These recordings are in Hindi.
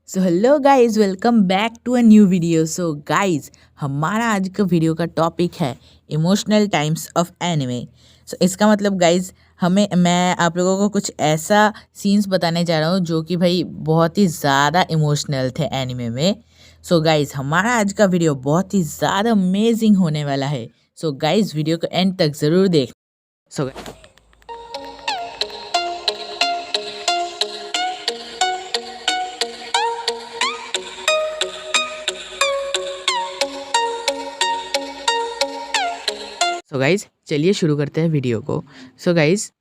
So hello guys, welcome back to a new video. So guys, हमारा आज का वीडियो का टॉपिक है emotional times of anime. So इसका मतलब गाइस, मैं आप लोगों को कुछ ऐसा सीन्स बताने जा रहा हूँ जो कि भाई बहुत ही ज़्यादा इमोशनल थे एनिमे में। सो गाइस, हमारा आज का वीडियो बहुत ही ज़्यादा अमेजिंग होने वाला है। सो गाइस, वीडियो को एंड तक ज़रूर देख। सो गाइज, चलिए शुरू करते हैं वीडियो को। सो गाइज,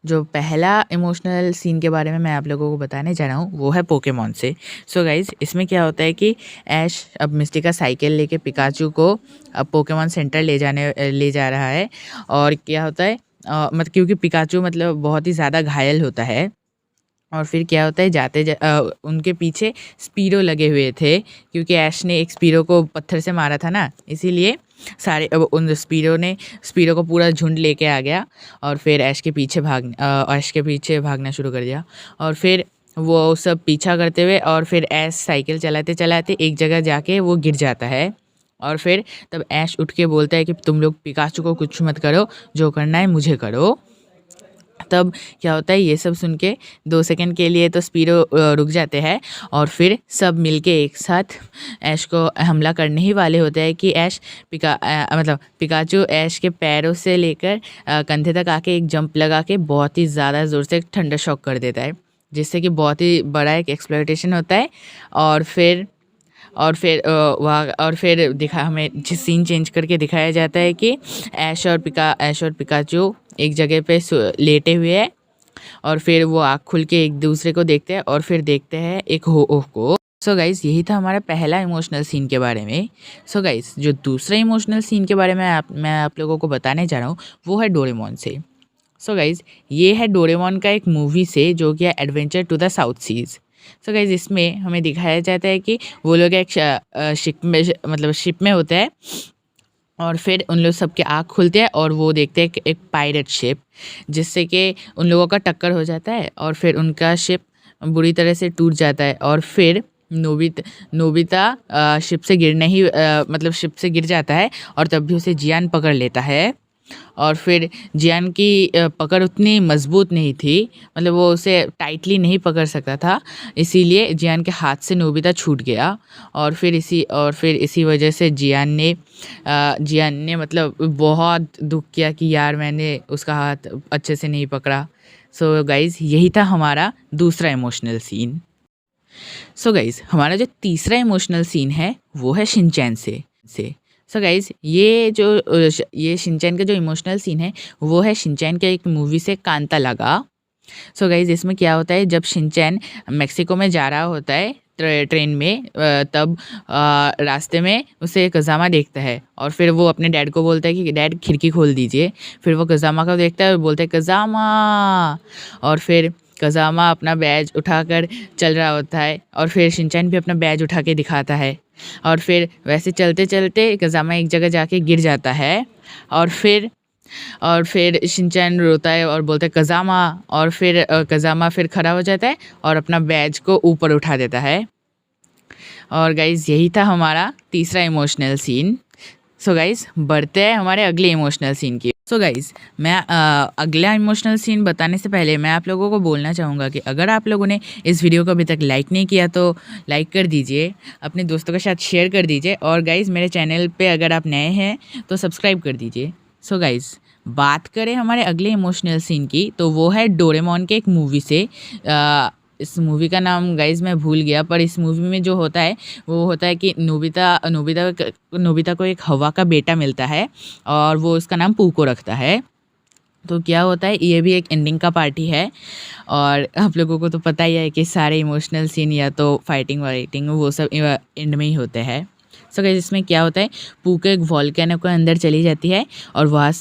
जो पहला इमोशनल सीन के बारे में मैं आप लोगों को बताने जा रहा हूँ वो है पोकेमॉन से। सो गाइज, इसमें क्या होता है कि ऐश अब मिस्टी का साइकिल लेके पिकाचू को अब पोकेमॉन सेंटर ले जा रहा है। और क्या होता है, मतलब क्योंकि पिकाचू मतलब बहुत ही ज़्यादा घायल होता है। और फिर क्या होता है, उनके पीछे स्पीरो लगे हुए थे क्योंकि ऐश ने एक स्पीरो को पत्थर से मारा था ना, इसीलिए सारे अब उन स्पीरो को पूरा झुंड लेके आ गया। और फिर ऐश के पीछे भागना शुरू कर दिया। और फिर वो सब पीछा करते हुए और फिर ऐश साइकिल चलाते चलाते एक जगह जाके वो गिर जाता है। और फिर तब ऐश उठ के बोलता है कि तुम लोग पिकाचू को कुछ मत करो, जो करना है मुझे करो। तब क्या होता है, ये सब सुन के 2 सेकंड के लिए तो स्पीरो रुक जाते हैं। और फिर सब मिलके एक साथ ऐश को हमला करने ही वाले होते हैं कि मतलब पिकाचू ऐश के पैरों से लेकर कंधे तक आके एक जंप लगा के बहुत ही ज़्यादा ज़ोर से थंडर शॉक कर देता है, जिससे कि बहुत ही बड़ा एक एक्सप्लॉयटेशन होता है। और फिर और फिर हमें जिस सीन चेंज करके दिखाया जाता है कि ऐश और पिकाचू एक जगह पे लेटे हुए हैं। और फिर वो आँख खुल के एक दूसरे को देखते हैं और फिर देखते हैं एक हो को। सो गाइस, यही था हमारा पहला इमोशनल सीन के बारे में। सो गाइस, जो दूसरा इमोशनल सीन के बारे में मैं आप लोगों को बताने जा रहा हूँ वो है डोरेमोन से। सो गाइस, ये है डोरेमोन का एक मूवी से जो कि है adventure to the South Seas. So guys, इसमें हमें दिखाया जाता है कि वो लोग एक शिप में होते हैं। और फिर उन लोग सबके आँख खुलते हैं और वो देखते हैं कि एक पायरेट शिप, जिससे कि उन लोगों का टक्कर हो जाता है और फिर उनका शिप बुरी तरह से टूट जाता है। और फिर नोबिता शिप से गिर जाता है और तब भी उसे जियान पकड़ लेता है। और फिर जियान की पकड़ उतनी मज़बूत नहीं थी, मतलब वो उसे टाइटली नहीं पकड़ सकता था, इसीलिए जियान के हाथ से नोबिता छूट गया। और फिर इसी वजह से जियान ने मतलब बहुत दुख किया कि यार मैंने उसका हाथ अच्छे से नहीं पकड़ा। सो गाइज़, यही था हमारा दूसरा इमोशनल सीन। सो गाइज़, हमारा जो तीसरा इमोशनल सीन है वो है शिनचैन से। सो गाइज़, ये शिनचैन का जो इमोशनल सीन है वो है शिनचैन के एक मूवी से कांता लगा। सो गाइज़, इसमें क्या होता है, जब शिनचैन मेक्सिको में जा रहा होता है ट्रेन में, तब रास्ते में उसे कज़ामा देखता है। और फिर वो अपने डैड को बोलता है कि डैड खिड़की खोल दीजिए। फिर वो कज़ामा को देखता है और बोलता है कज़ामा। और फिर कज़ामा अपना बैज उठाकर चल रहा होता है और फिर शिनचैन भी अपना बैज उठा के दिखाता है। और फिर वैसे चलते चलते कज़ामा एक जगह जाके गिर जाता है। और फिर शिनचैन रोता है और बोलता है कज़ामा। और फिर कज़ामा फिर खड़ा हो जाता है और अपना बैज को ऊपर उठा देता है। और गाइज़, यही था हमारा तीसरा इमोशनल सीन। सो गाइज़, बढ़ते हैं हमारे अगले इमोशनल सीन की। सो गाइज़, मैं अगला इमोशनल सीन बताने से पहले मैं आप लोगों को बोलना चाहूँगा कि अगर आप लोगों ने इस वीडियो को अभी तक लाइक नहीं किया तो लाइक कर दीजिए, अपने दोस्तों के साथ शेयर कर दीजिए। और गाइज़, मेरे चैनल पे अगर आप नए हैं तो सब्सक्राइब कर दीजिए। सो गाइज़, बात करें हमारे अगले इमोशनल सीन की तो वो है डोरेमोन के एक मूवी से। इस मूवी का नाम गाइज़ मैं भूल गया, पर इस मूवी में जो होता है वो होता है कि नोबिता को एक हवा का बेटा मिलता है और वो उसका नाम पूको रखता है। तो क्या होता है, ये भी एक एंडिंग का पार्टी है। और आप लोगों को तो पता ही है कि सारे इमोशनल सीन या तो फाइटिंग वाइटिंग वो सब एंड में ही होते हैं। सो गाइस, इसमें क्या होता है, पूको एक वॉल्केनो के अंदर चली जाती है और वहाँ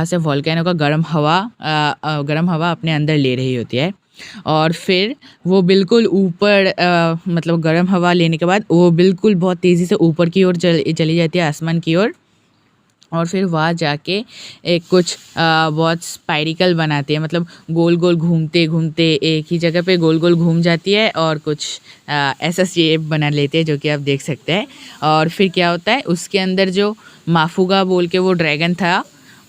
से वॉल्केनो का गर्म हवा अपने अंदर ले रही होती है। और फिर वो बिल्कुल ऊपर मतलब गर्म हवा लेने के बाद वो बिल्कुल बहुत तेज़ी से ऊपर की ओर चली जाती है, आसमान की ओर। और फिर वहाँ जाके एक कुछ बहुत स्पाइरिकल बनाती है, मतलब गोल गोल घूमते घूमते एक ही जगह पे गोल गोल घूम जाती है और कुछ ऐसा शेप बना लेते हैं जो कि आप देख सकते हैं। और फिर क्या होता है, उसके अंदर जो माफूगा बोल के वो ड्रैगन था,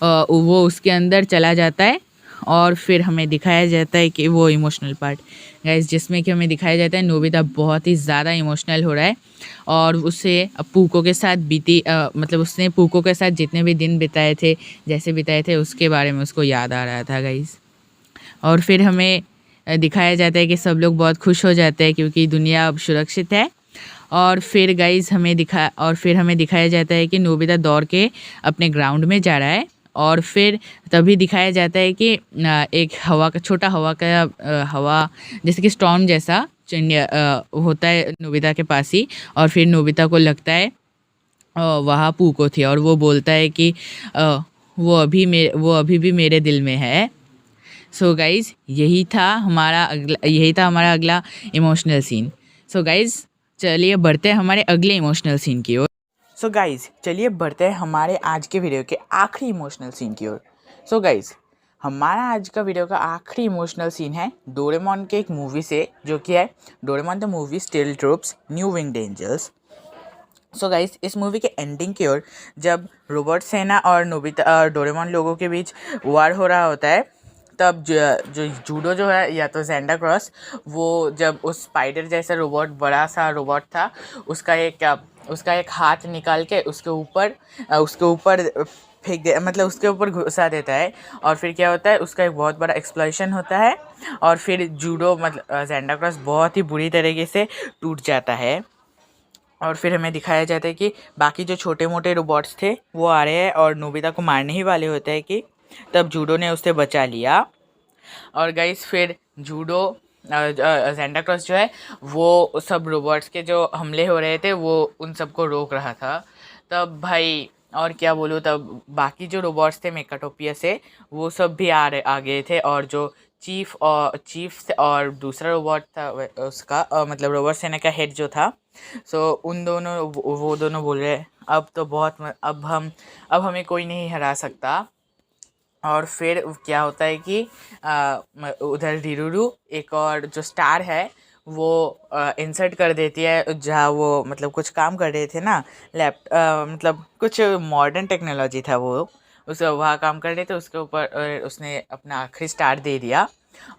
वो उसके अंदर चला जाता है। और फिर हमें दिखाया जाता है कि वो इमोशनल पार्ट गाइस, जिसमें कि हमें दिखाया जाता है नोबिता बहुत ही ज़्यादा इमोशनल हो रहा है और उसे पूको के साथ मतलब उसने पूको के साथ जितने भी दिन बिताए थे, जैसे बिताए थे, उसके बारे में उसको याद आ रहा था गाइस। और फिर हमें दिखाया जाता है कि सब लोग बहुत खुश हो जाते हैं क्योंकि दुनिया अब सुरक्षित है। और फिर हमें दिखाया जाता है कि नोबिता दौड़ के अपने ग्राउंड में जा रहा है। और फिर तभी दिखाया जाता है कि एक छोटा हवा जैसे कि स्टॉर्म जैसा होता है नोबिता के पास ही। और फिर नोबिता को लगता है वहाँ पूको थी और वो बोलता है कि वो अभी भी मेरे दिल में है। सो गाइज़ यही था हमारा अगला इमोशनल सीन। सो गाइज़ चलिए बढ़ते हैं हमारे अगले इमोशनल सीन की ओर। सो गाइज़ चलिए बढ़ते हैं हमारे आज के वीडियो के आखिरी इमोशनल सीन की ओर। सो गाइज़ हमारा आज का वीडियो का आखिरी इमोशनल सीन है डोरेमोन के एक मूवी से, जो कि है Doraemon the Movie Steel Troops New Winged Angels. So guys इस मूवी के एंडिंग की ओर जब रोबोट सेना और नोबिता और डोरेमोन लोगों के बीच वार हो रहा होता है, तब जो जूडो जो है या तो ज़ेंडा क्रॉस, वो जब उस स्पाइडर जैसा रोबोट, बड़ा सा रोबोट था, उसका एक हाथ निकाल के उसके ऊपर फेंक दे, मतलब उसके ऊपर घुसा देता है। और फिर क्या होता है, उसका एक बहुत बड़ा एक्सप्लोजन होता है और फिर जूडो मतलब ज़ेंडा क्रॉस बहुत ही बुरी तरीके से टूट जाता है। और फिर हमें दिखाया जाता है कि बाकी जो छोटे मोटे रोबोट्स थे वो आ रहे हैं और नोबिता को मारने ही वाले होते हैं कि तब जूडो ने उसे बचा लिया। और गाइस फिर जूडो ज़ेंडा क्रॉस जो है वो सब रोबोट्स के जो हमले हो रहे थे वो उन सबको रोक रहा था। तब भाई और क्या बोलूँ, तब बाकी जो रोबोट्स थे मेकाटोपिया से, वो सब भी आ गए थे। और जो चीफ और दूसरा रोबोट था उसका मतलब रोबोट सेना का हेड जो था, सो उन दोनों वो दोनों बोल रहे अब तो बहुत अब हमें कोई नहीं हरा सकता। और फिर क्या होता है कि उधर रिरुरू एक और जो स्टार है वो इंसर्ट कर देती है जहाँ वो मतलब कुछ काम कर रहे थे ना, मतलब कुछ मॉडर्न टेक्नोलॉजी था वो, उस वहाँ काम कर रहे थे, उसके ऊपर उसने अपना आखिरी स्टार दे दिया।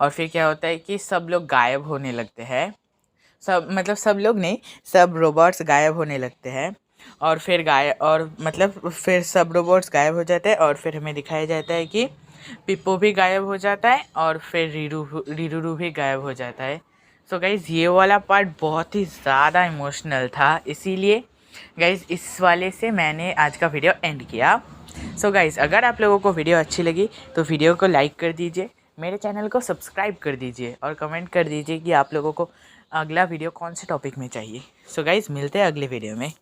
और फिर क्या होता है कि सब लोग गायब होने लगते हैं, सब लोग नहीं, सब रोबोट्स गायब होने लगते हैं। और फिर सब रोबोट्स गायब हो जाते हैं और फिर हमें दिखाया जाता है कि पिप्पो भी गायब हो जाता है और फिर रीरू भी गायब हो जाता है। सो गाइज़ ये वाला पार्ट बहुत ही ज़्यादा इमोशनल था, इसीलिए गाइज़ इस वाले से मैंने आज का वीडियो एंड किया। सो गाइज़ अगर आप लोगों को वीडियो अच्छी लगी तो वीडियो को लाइक कर दीजिए, मेरे चैनल को सब्सक्राइब कर दीजिए और कमेंट कर दीजिए कि आप लोगों को अगला वीडियो कौन से टॉपिक में चाहिए। सो गाइज़ मिलते हैं अगले वीडियो में।